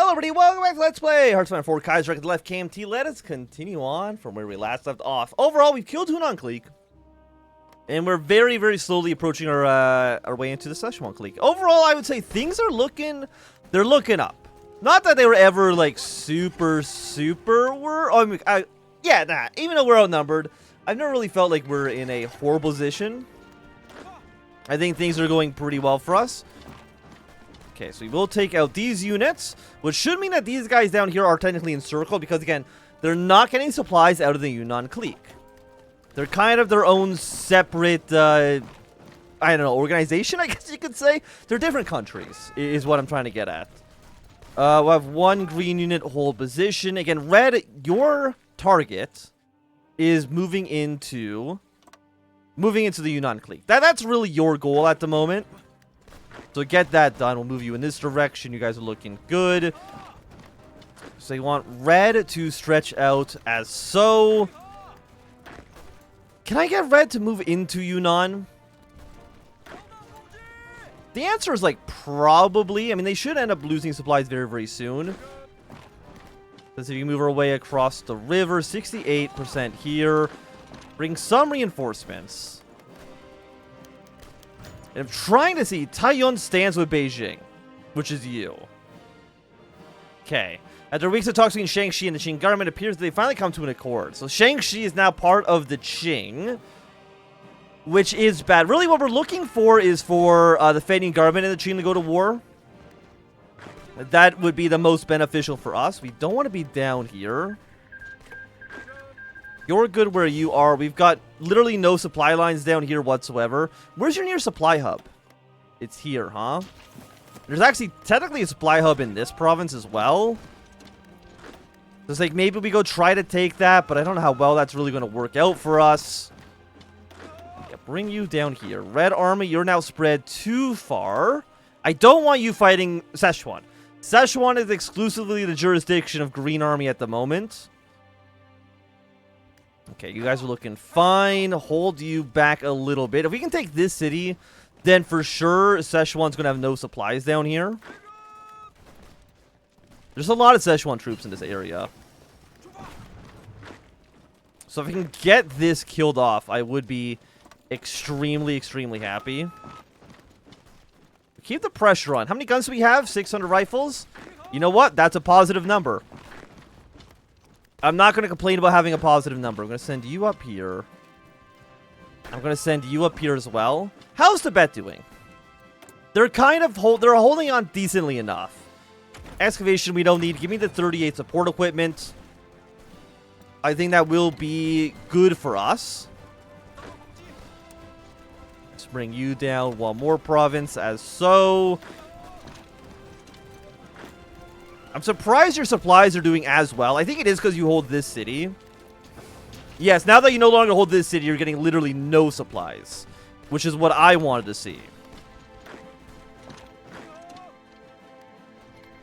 Hello everybody, welcome back to Let's Play Hearthstone 4 Kaiserreich at the left KMT. Let us continue on from where we last left off. Overall, we've killed Hunan Clique. And we're very, very slowly approaching our way into the Szechuan Clique. Overall, I would say things are looking, they're looking up. Not that they were ever like super, even though we're outnumbered, I've never really felt like we're in a horrible position. I think things are going pretty well for us. Okay, so we will take out these units, which should mean that these guys down here are technically encircled because, again, they're not getting supplies out of the Yunnan clique. They're kind of their own separate, I don't know, organization, I guess you could say. They're different countries, is what I'm trying to get at. We'll have one green unit hold position. Again, red, your target is moving into the Yunnan clique. That's really your goal at the moment. So get that done. We'll move you in this direction. You guys are looking good. So you want red to stretch out as so. Can I get red to move into Yunnan? The answer is like probably. I mean, they should end up losing supplies very, very soon. Let's see if you move our way across the river. 68% here. Bring some reinforcements. And I'm trying to see. Taiyuan stands with Beijing, which is you. Okay. After weeks of talks between Shaanxi and the Qing government, it appears that they finally come to an accord. So Shaanxi is now part of the Qing, which is bad. Really, what we're looking for is for the Fenian government and the Qing to go to war. That would be the most beneficial for us. We don't want to be down here. You're good where you are. We've got literally no supply lines down here whatsoever. Where's your nearest supply hub? It's here, huh? There's actually technically a supply hub in this province as well. So it's like maybe we go try to take that, but I don't know how well that's really going to work out for us. Yeah, bring you down here. Red Army, you're now spread too far. I don't want you fighting Szechuan. Szechuan is exclusively the jurisdiction of Green Army at the moment. Okay, you guys are looking fine. Hold you back a little bit. If we can take this city, then for sure Szechuan's going to have no supplies down here. There's a lot of Szechuan troops in this area. So if I can get this killed off, I would be extremely, extremely happy. Keep the pressure on. How many guns do we have? 600 rifles? You know what? That's a positive number. I'm not going to complain about having a positive number. I'm going to send you up here. I'm going to send you up here as well. How's Tibet doing? They're kind of they're holding on decently enough. Excavation we don't need. Give me the 38 support equipment. I think that will be good for us. Let's bring you down one more province as so. I'm surprised your supplies are doing as well. I think it is because you hold this city. Yes, now that you no longer hold this city, you're getting literally no supplies. Which is what I wanted to see.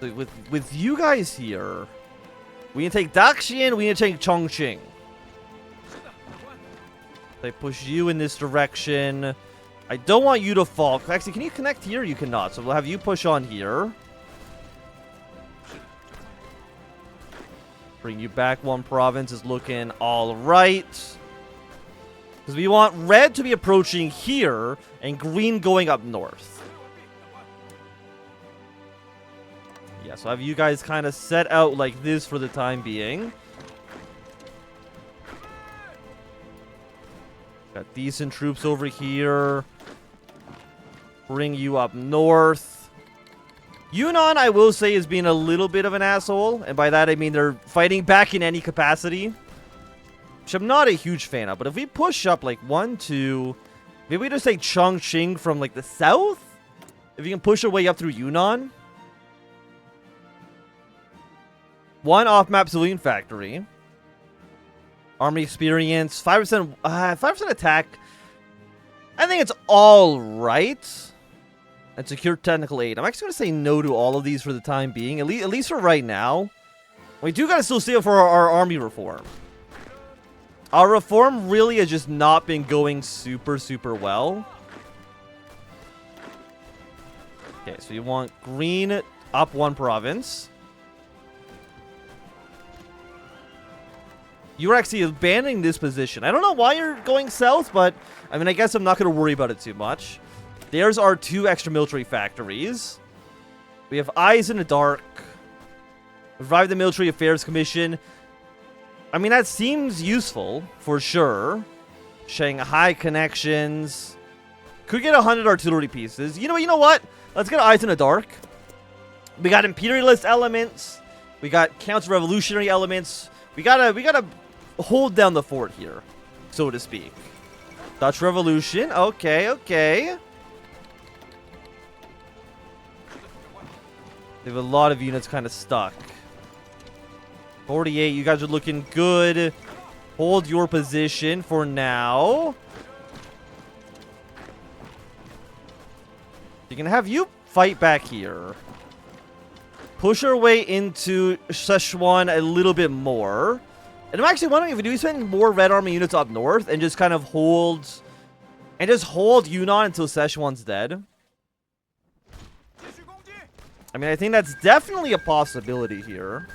So with you guys here, we can take Daxian, we can take Chongqing. They push you in this direction. I don't want you to fall. Actually, can you connect here? You cannot. So we'll have you push on here. Bring you back one province is looking all right. Because we want red to be approaching here and green going up north. Yeah, so have you guys kind of set out like this for the time being. Got decent troops over here. Bring you up north. Yunnan, I will say, is being a little bit of an asshole. And by that, I mean they're fighting back in any capacity. Which I'm not a huge fan of. But if we push up like 1, 2... Maybe we just take Chongqing from like the south? If you can push our way up through Yunnan. 1 off-map civilian factory. Army experience. 5% attack. I think it's all right. And secure technical aid. I'm actually going to say no to all of these for the time being. At least for right now. We do got to still stay up for our army reform. Our reform really has just not been going super, super well. Okay, so you want green up one province. You're actually abandoning this position. I don't know why you're going south, but I mean, I guess I'm not going to worry about it too much. There's our 2 extra military factories. We have Eyes in the Dark. Revive the Military Affairs Commission. I mean, that seems useful, for sure. Shanghai connections. Could get 100 artillery pieces. You know what? Let's get Eyes in the Dark. We got imperialist elements. We got counter-revolutionary elements. We gotta hold down the fort here, so to speak. Dutch Revolution. Okay, okay. They have a lot of units kind of stuck. 48, you guys are looking good. Hold your position for now. You can have you fight back here. Push our way into Sichuan a little bit more. And I'm actually wondering if we send more Red Army units up north and just kind of hold... And just hold Yunnan until Sichuan's dead. I mean, I think that's definitely a possibility here.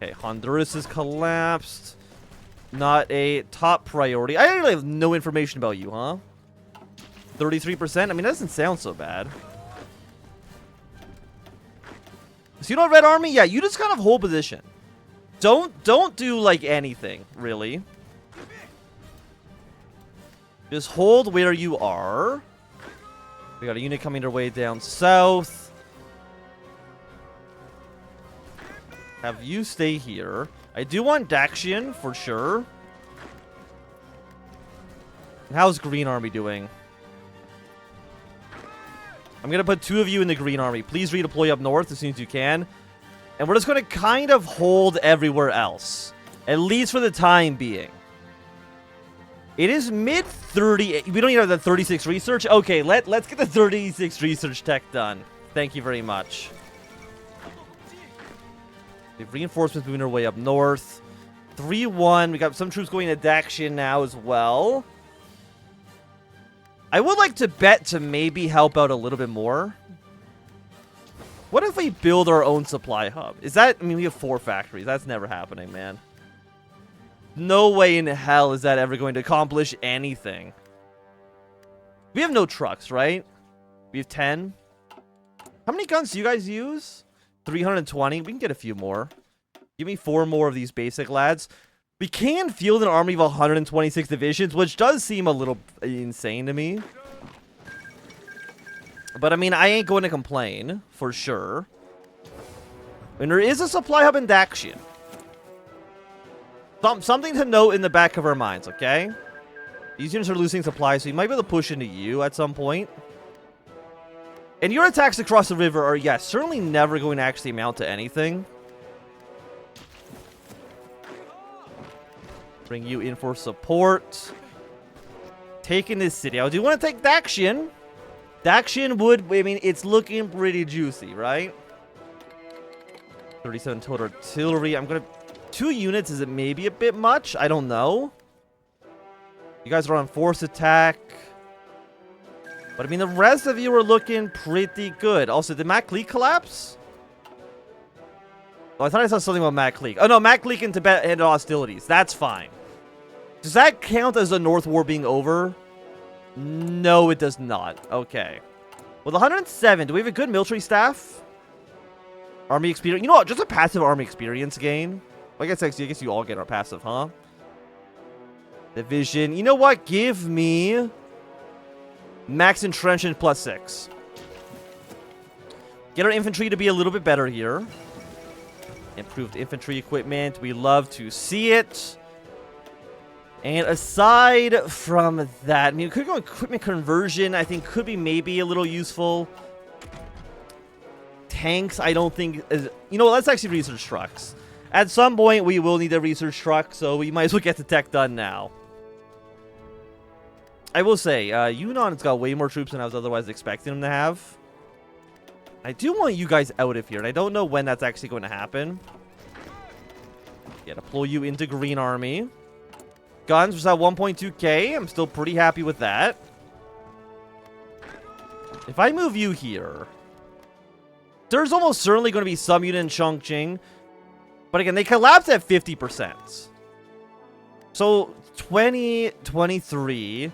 Okay, Honduras has collapsed. Not a top priority. I really have no information about you, huh? 33%? I mean, that doesn't sound so bad. So you know what, Red Army? Yeah, you just kind of hold position. Don't do, like, anything, really. Just hold where you are. We got a unit coming their way down south. Have you stay here. I do want Daxian, for sure. How's Green Army doing? I'm going to put 2 of you in the Green Army. Please redeploy up north as soon as you can. And we're just going to kind of hold everywhere else. At least for the time being. It is mid-30... We don't even have the 36 research? Okay, let's get the 36 research tech done. Thank you very much. We have reinforcements moving their way up north. 3-1. We got some troops going to Daxian now as well. I would like to bet to maybe help out a little bit more. What if we build our own supply hub? Is that... I mean, we have 4 factories. That's never happening, man. No way in hell is that ever going to accomplish anything. We have no trucks, right? We have 10. How many guns do you guys use? 320. We can get a few more. Give me 4 more of these basic lads. We can field an army of 126 divisions, which does seem a little insane to me. But I mean, I ain't going to complain, for sure. And there is a supply hub in Daxian. Something to note in the back of our minds, okay? These units are losing supply, so you might be able to push into you at some point. And your attacks across the river are, yes, certainly never going to actually amount to anything. Bring you in for support. Taking this city. I do want to take Daxian. Daxian would, I mean, it's looking pretty juicy, right? 37 total artillery. I'm going to... 2 units, is it maybe a bit much? I don't know. You guys are on force attack. But I mean, the rest of you are looking pretty good. Also, did Mac Leak collapse? Oh, I thought I saw something about Mac Leak. Oh no, Mac Leak and Tibet ended hostilities. That's fine. Does that count as the North War being over? No, it does not. Okay. Well, 107. Do we have a good military staff? Army experience. You know what? Just a passive army experience gain. Well, I guess you all get our passive, huh? Division. You know what? Give me max entrenchment +6. Get our infantry to be a little bit better here. Improved infantry equipment. We love to see it. And aside from that, I mean, could go equipment conversion. I think could be maybe a little useful. Tanks, I don't think is... You know what? Let's actually research trucks. At some point, we will need a research truck, so we might as well get the tech done now. I will say, Yunnan's got way more troops than I was otherwise expecting him to have. I do want you guys out of here, and I don't know when that's actually going to happen. Yeah, deploy you into Green Army. Guns was at 1.2k. I'm still pretty happy with that. If I move you here, there's almost certainly going to be some unit in Chongqing. But again, they collapse at 50%. So 20, 23,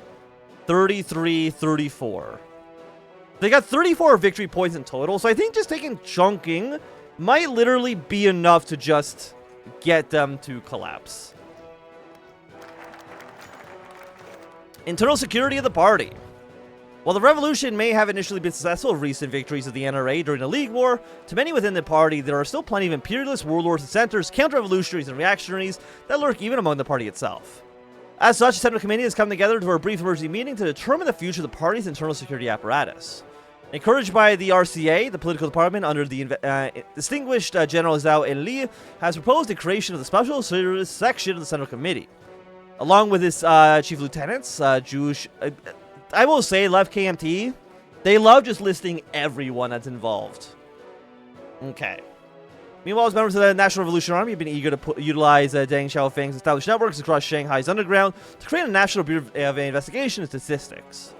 33, 34. They got 34 victory points in total, so I think just taking Chongqing might literally be enough to just get them to collapse. Internal security of the party. While the revolution may have initially been successful, recent victories of the NRA during the League War, to many within the party, there are still plenty of imperialist warlords and dissenters, counter-revolutionaries, and reactionaries that lurk even among the party itself. As such, the Central Committee has come together for a brief emergency meeting to determine the future of the party's internal security apparatus. Encouraged by the RCA, the political department under the distinguished General Zhao Enli has proposed the creation of the Special Service Section of the Central Committee. Along with his chief lieutenants, I will say, left KMT, they love just listing everyone that's involved. Okay. Meanwhile, as members of the National Revolutionary Army have been eager to utilize Deng Xiaoping's established networks across Shanghai's underground to create a National Bureau of Investigation and Statistics.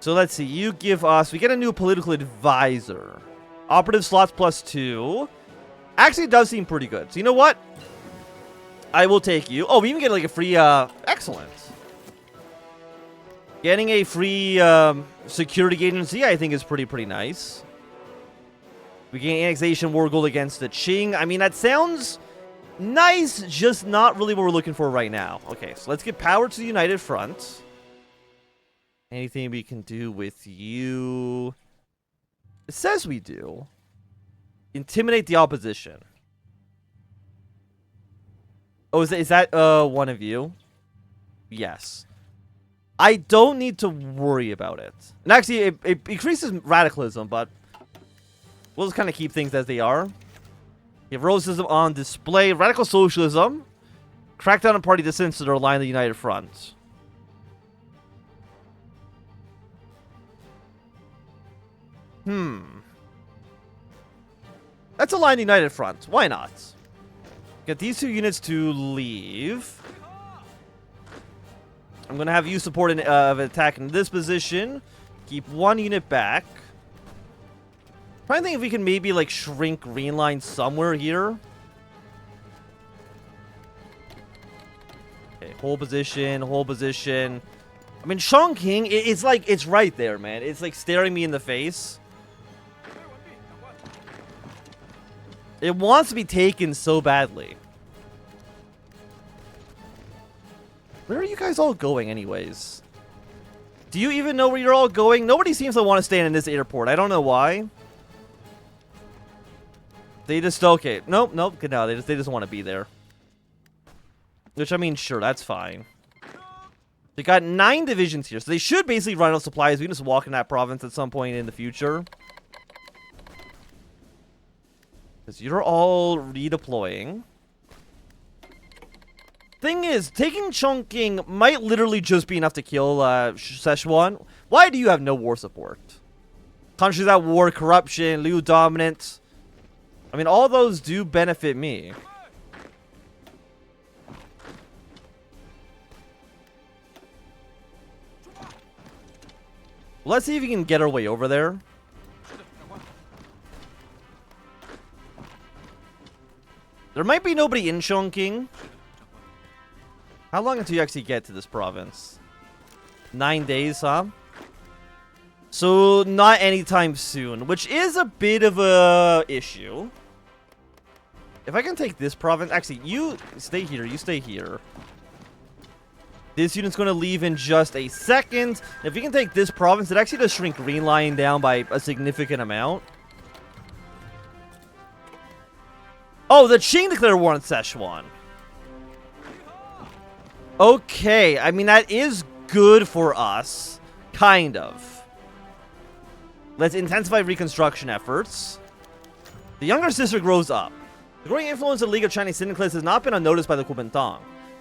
So let's see, you give us, we get a new political advisor. Operative slots +2. Actually, it does seem pretty good. So you know what? I will take you. Oh, we even get like a free, excellent. Getting a free security agency, I think, is pretty nice. We gain annexation war goal against the Qing. I mean, that sounds nice, just not really what we're looking for right now. Okay, so let's get power to the United Front. Anything we can do with you? It says we do. Intimidate the opposition. Oh, is that one of you? Yes. I don't need to worry about it. And actually, it increases radicalism, but we'll just kind of keep things as they are. We have Rosism on display. Radical socialism. Crackdown on party dissidents that are aligned the United Front. Let's align the United Front. Why not? Get these two units to leave. I'm going to have you support an attack in this position. Keep one unit back. Trying to think if we can maybe like shrink Green Line somewhere here. Okay, hold position, hold position. I mean, Chongqing, it's like, it's right there, man. It's like staring me in the face. It wants to be taken so badly. Where are you guys all going anyways? Do you even know where you're all going? Nobody seems to want to stay in this airport. I don't know why. They just, okay. Nope, nope. No, they just want to be there. Which, I mean, sure, that's fine. They got 9 divisions here, so they should basically run out of supplies. We can just walk in that province at some point in the future. Because you're all redeploying. Thing is, taking Chongqing might literally just be enough to kill Szechuan. Why do you have no war support? Countries at war, corruption, Liu dominant. I mean, all those do benefit me. Let's see if we can get our way over there. There might be nobody in Chongqing. How long until you actually get to this province? 9 days, huh? So, not anytime soon, which is a bit of a issue. If I can take this province... Actually, you stay here. You stay here. This unit's going to leave in just a second. If we can take this province, it actually does shrink Green Line down by a significant amount. Oh, the Qing declared war on Szechuan. Okay, I mean, that is good for us. Kind of. Let's intensify reconstruction efforts. The younger sister grows up. The growing influence of the League of Chinese Syndicalists has not been unnoticed by the Kuomintang.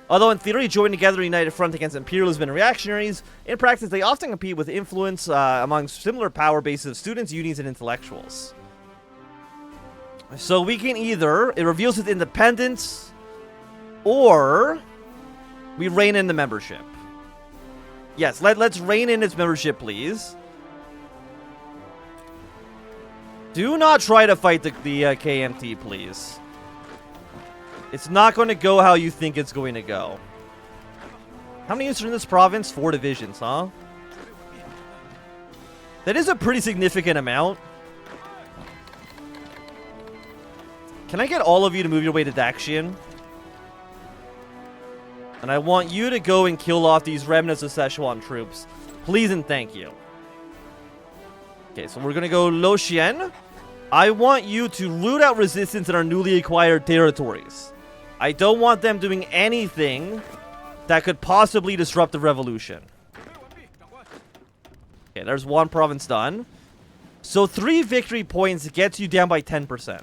Although in theory joining together a united front against imperialism and reactionaries, in practice they often compete with influence among similar power bases of students, unions, and intellectuals. So we can either, it reveals its independence, or we rein in the membership. Yes, let's rein in its membership, please. Do not try to fight the KMT, please. It's not going to go how you think it's going to go. How many units are in this province? 4 divisions, huh? That is a pretty significant amount. Can I get all of you to move your way to Daxian? And I want you to go and kill off these remnants of Szechuan troops. Please and thank you. Okay, so we're going to go Loxian. I want you to root out resistance in our newly acquired territories. I don't want them doing anything that could possibly disrupt the revolution. Okay, there's 1 province done. So 3 victory points gets you down by 10%.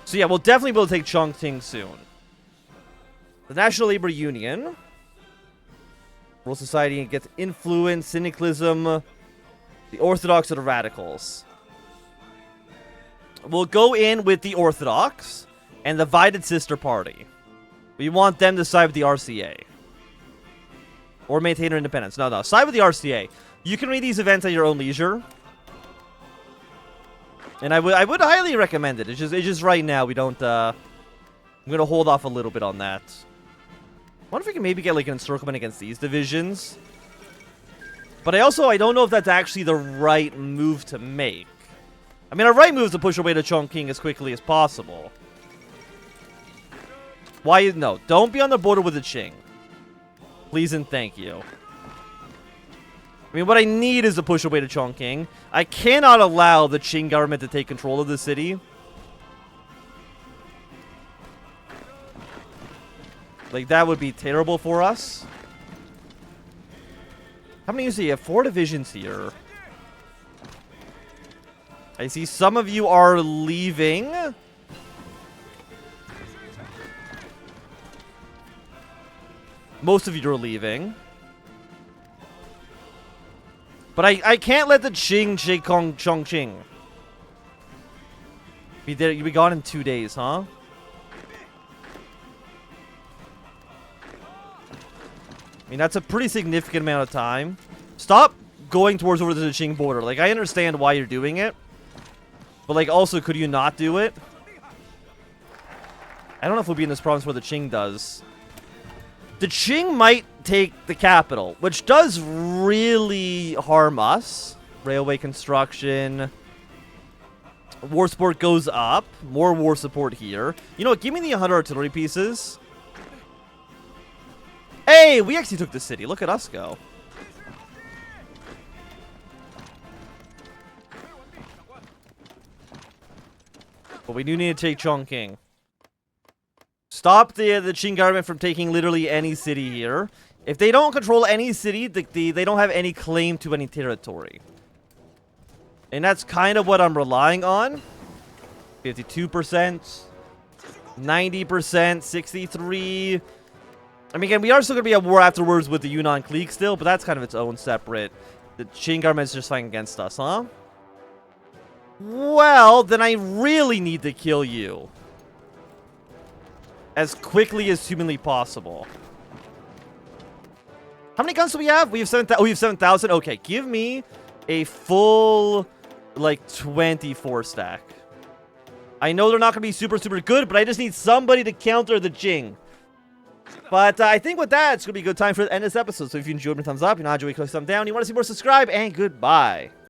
So yeah, we'll definitely be able to take Chongqing soon. The National Labor Union. World Society gets influence, syndicalism, the Orthodox or the Radicals. We'll go in with the Orthodox and the Divided Sister Party. We want them to side with the RCA. Or maintain their independence. No, side with the RCA. You can read these events at your own leisure. And I would highly recommend it. It's just right now we don't, I'm going to hold off a little bit on that. I wonder if we can maybe get like an encirclement against these divisions. But I don't know if that's actually the right move to make. I mean, our right move is to push away to Chongqing as quickly as possible. Why? No, don't be on the border with the Qing. Please and thank you. I mean, what I need is to push away to Chongqing. I cannot allow the Qing government to take control of the city. Like, that would be terrible for us. How many do you have? 4 divisions here. I see some of you are leaving. Most of you are leaving. But I can't let the Qing take Chongqing. You'll be gone in 2 days, huh? I mean, that's a pretty significant amount of time. Stop going towards over the Qing border. Like, I understand why you're doing it. But, like, also, could you not do it? I don't know if we'll be in this province where the Qing does. The Qing might take the capital, which does really harm us. Railway construction. War support goes up. More war support here. You know what? Give me the 100 artillery pieces. Hey, we actually took the city. Look at us go. But we do need to take Chongqing. Stop the Qing government from taking literally any city here. If they don't control any city, they don't have any claim to any territory. And that's kind of what I'm relying on. 52%. 90%. 63%. I mean, again, we are still going to be at war afterwards with the Yunnan clique still, but that's kind of its own separate. The Qing government is just fighting against us, huh? Well, then I really need to kill you. As quickly as humanly possible. How many guns do we have? We have 7,000. Oh, we have 7,000? Okay, give me a full, like, 24 stack. I know they're not going to be super, super good, but I just need somebody to counter the Qing. But I think with that, it's going to be a good time for the end of this episode. So if you enjoyed, thumbs up. If you not enjoyed, click thumbs down. You want to see more, subscribe, and goodbye.